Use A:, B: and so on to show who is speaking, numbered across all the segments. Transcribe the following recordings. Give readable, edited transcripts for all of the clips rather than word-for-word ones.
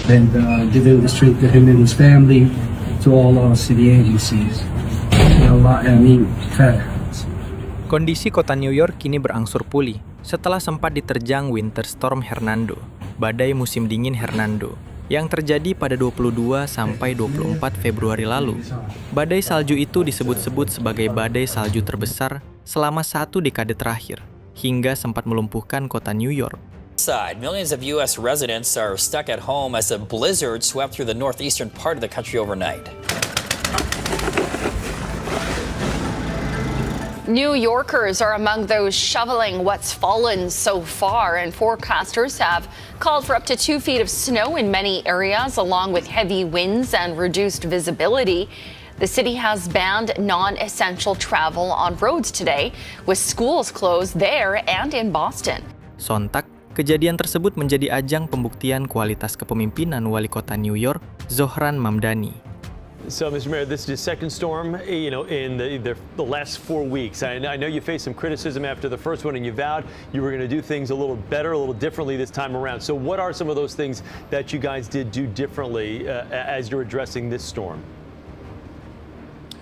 A: and giving the strength to him and his family, to all our city agencies.
B: Kondisi kota New York kini berangsur pulih setelah sempat diterjang Winter Storm Hernando, badai musim dingin Hernando, yang terjadi pada 22 sampai 24 Februari lalu. Badai salju itu disebut-sebut sebagai badai salju terbesar selama 1 dekade terakhir, hingga sempat melumpuhkan kota New York.
C: Millions of U.S. residents are stuck at home as a blizzard swept through the northeastern part of the country overnight.
D: New Yorkers are among those shoveling what's fallen so far, and forecasters have called for up to 2 feet of snow in many areas, along with heavy winds and reduced visibility. The city has banned non-essential travel on roads today, with schools closed there and in Boston.
B: Sontak, kejadian tersebut menjadi ajang pembuktian kualitas kepemimpinan wali kota New York, Zohran Mamdani.
E: So, Mr. Mayor, this is the second storm, in the last 4 weeks. I know you faced some criticism after the first one, and you vowed you were going to do things a little better, a little differently this time around. So what are some of those things that you guys did do differently as you're addressing this storm?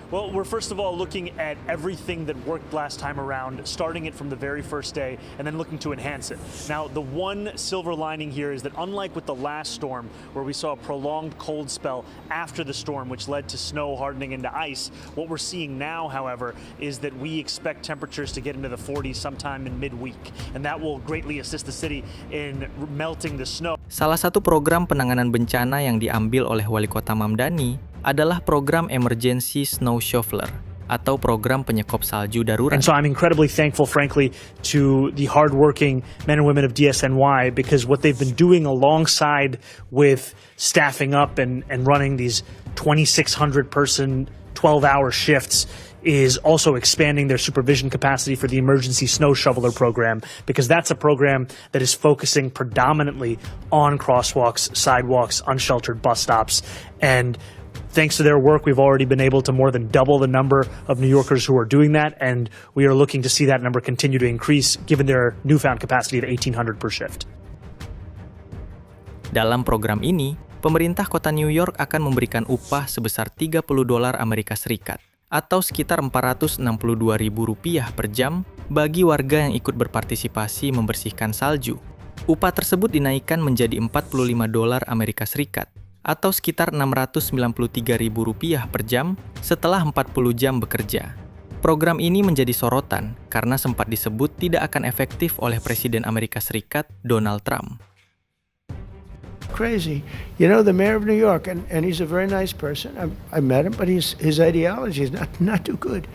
F: Well, we're first of all looking at everything that worked last time around, starting it from the very first day, and then looking to enhance it. Now, the one silver lining here is that unlike with the last storm, where we saw a prolonged cold spell after the storm, which led to snow hardening into ice, what we're seeing now, however, is that we expect temperatures to get into the 40s sometime in midweek, and that will greatly assist the city in melting the snow.
B: Salah satu program penanganan bencana yang diambil oleh wali kota Mamdani adalah program Emergency Snow Shoveler atau program penyekop salju darurat.
F: And so I'm incredibly thankful, frankly, to the hardworking men and women of DSNY, because what they've been doing alongside with staffing up and running these 2,600 person 12-hour shifts is also expanding their supervision capacity for the Emergency Snow Shoveler program, because that's a program that is focusing predominantly on crosswalks, sidewalks, unsheltered bus stops. And thanks to their work, we've already been able to more than double the number of New Yorkers who are doing that, and we are looking to see that number continue to increase given their newfound capacity of 1,800 per shift.
B: Dalam program ini, pemerintah kota New York akan memberikan upah sebesar $30 Amerika Serikat atau sekitar Rp462.000 per jam bagi warga yang ikut berpartisipasi membersihkan salju. Upah tersebut dinaikkan menjadi $45 Amerika Serikat atau sekitar Rp693.000 per jam setelah 40 jam bekerja. Program ini menjadi sorotan karena sempat disebut tidak akan efektif oleh Presiden Amerika Serikat, Donald Trump.
G: Crazy. You know, the mayor of New York, and he's a very nice person. I met him, but his ideology is not too good.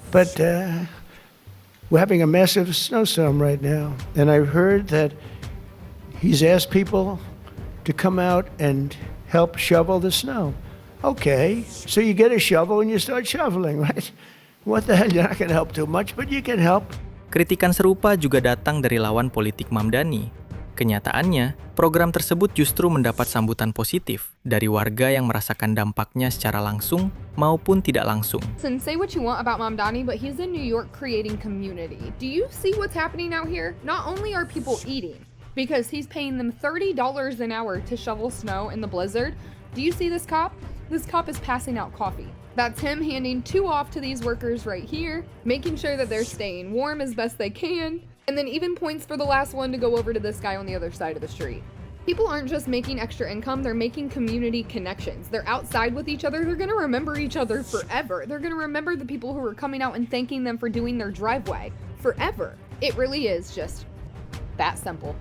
G: But we're having a massive snowstorm right now, and I've heard that he's asked people to come out and help shovel the snow. Okay, so you get a shovel and you start shoveling, right? What the hell, you're not going to help too much, but you can help.
B: Kritikan serupa juga datang dari lawan politik Mamdani. Kenyataannya, program tersebut justru mendapat sambutan positif dari warga yang merasakan dampaknya secara langsung maupun tidak langsung.
H: And say what you want about Mamdani, but he's in New York creating community. Do you see what's happening out here? Not only are people eating, because he's paying them $30 an hour to shovel snow in the blizzard. Do you see this cop? This cop is passing out coffee. That's him handing 2 off to these workers right here, making sure that they're staying warm as best they can, and then even points for the last one to go over to this guy on the other side of the street. People aren't just making extra income, they're making community connections. They're outside with each other, they're gonna remember each other forever. They're gonna remember the people who are coming out and thanking them for doing their driveway forever. It really is just that simple.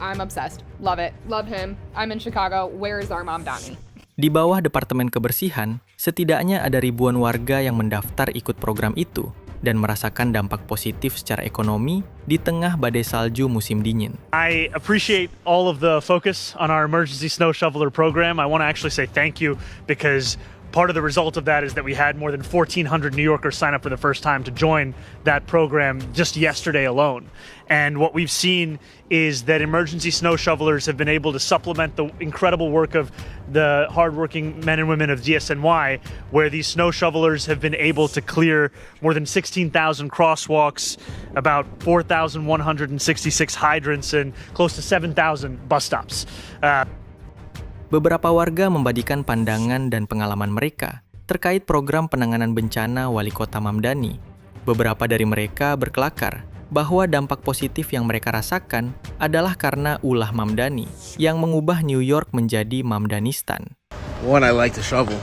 H: I'm obsessed. Love it. Love him. I'm in Chicago. Where is our Mamdani?
B: Di bawah Departemen Kebersihan, setidaknya ada ribuan warga yang mendaftar ikut program itu dan merasakan dampak positif secara ekonomi di tengah badai salju musim dingin.
F: I appreciate all of the focus on our Emergency Snow Shoveler program. I want to actually say thank you, because part of the result of that is that we had more than 1,400 New Yorkers sign up for the first time to join that program just yesterday alone. And what we've seen is that emergency snow shovelers have been able to supplement the incredible work of the hardworking men and women of DSNY, where these snow shovelers have been able to clear more than 16,000 crosswalks, about 4,166 hydrants, and close to 7,000 bus stops.
B: beberapa warga membagikan pandangan dan pengalaman mereka terkait program penanganan bencana Wali Kota Mamdani. Beberapa dari mereka berkelakar bahwa dampak positif yang mereka rasakan adalah karena ulah Mamdani yang mengubah New York menjadi Mamdanistan.
I: One, I like to shovel.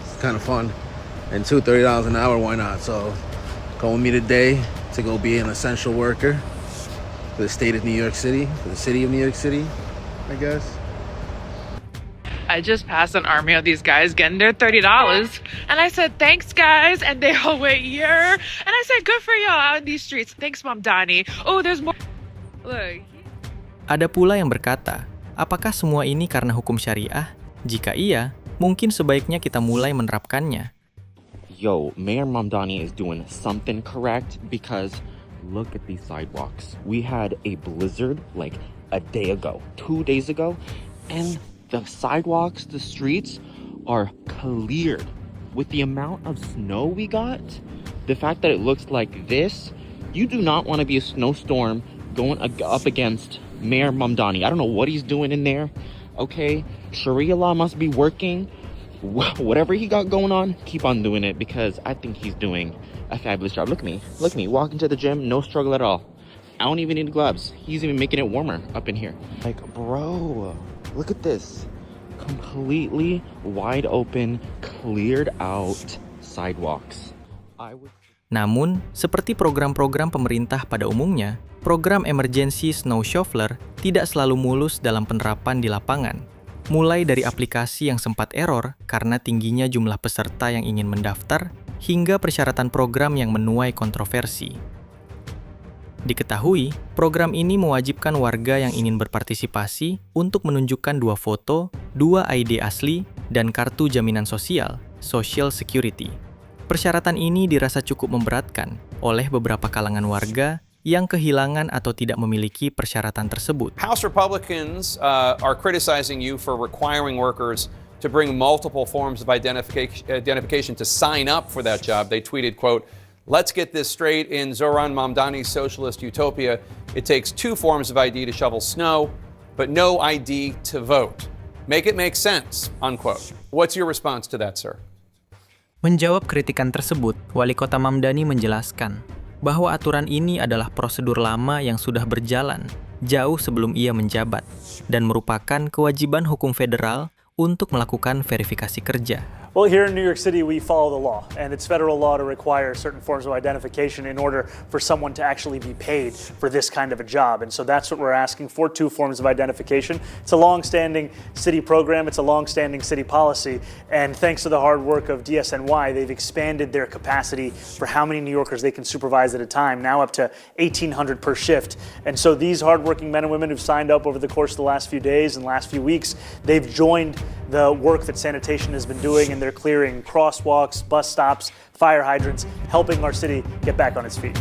I: It's kind of fun. And two, $30 an hour, why not? So, come with me today to go be an essential worker for the state of New York City, for the city of New York City, I guess.
J: I just passed an army of these guys getting their $30. And I said, thanks, guys. And they all went, yeah. And I said, good for y'all out in these streets. Thanks, Mamdani. Oh, there's more. Look.
B: Ada pula yang berkata, apakah semua ini karena hukum syariah? Jika iya, mungkin sebaiknya kita mulai menerapkannya.
K: Yo, Mayor Mamdani is doing something correct because look at these sidewalks. We had a blizzard like a day ago, 2 days ago, and the sidewalks, the streets are cleared. With the amount of snow we got, the fact that it looks like this, you do not want to be a snowstorm going up against Mayor Mamdani. I don't know what he's doing in there. Okay, Sharia law must be working. Whatever he got going on, keep on doing it because I think he's doing a fabulous job. Look at me, walking to the gym, no struggle at all. I don't even need gloves. He's even making it warmer up in here. Like, bro, look at this. Completely wide open, cleared out sidewalks.
B: Namun, seperti program-program pemerintah pada umumnya, program emergency snow shoveler tidak selalu mulus dalam penerapan di lapangan. Mulai dari aplikasi yang sempat error karena tingginya jumlah peserta yang ingin mendaftar, hingga persyaratan program yang menuai kontroversi. Diketahui, program ini mewajibkan warga yang ingin berpartisipasi untuk menunjukkan 2 foto, 2 ID asli, dan kartu jaminan sosial, Social Security. Persyaratan ini dirasa cukup memberatkan oleh beberapa kalangan warga yang kehilangan atau tidak memiliki persyaratan tersebut.
L: House Republicans are criticizing you for requiring workers to bring multiple forms of identification to sign up for that job. They tweeted, quote, "Let's get this straight. In Zohran Mamdani's socialist utopia, it takes 2 forms of ID to shovel snow, but no ID to vote. Make it make sense," unquote. What's your response to that, sir?
B: Menjawab kritikan tersebut, Wali Kota Mamdani menjelaskan bahwa aturan ini adalah prosedur lama yang sudah berjalan jauh sebelum ia menjabat dan merupakan kewajiban hukum federal untuk melakukan verifikasi kerja.
F: Well, here in New York City, we follow the law, and it's federal law to require certain forms of identification in order for someone to actually be paid for this kind of a job. And so that's what we're asking for, 2 forms of identification. It's a long-standing city program. It's a long-standing city policy. And thanks to the hard work of DSNY, they've expanded their capacity for how many New Yorkers they can supervise at a time, now up to 1,800 per shift. And so these hardworking men and women who've signed up over the course of the last few days and last few weeks, they've joined the work that sanitation has been doing, and they're clearing crosswalks, bus stops, fire hydrants, helping our city get back on its feet.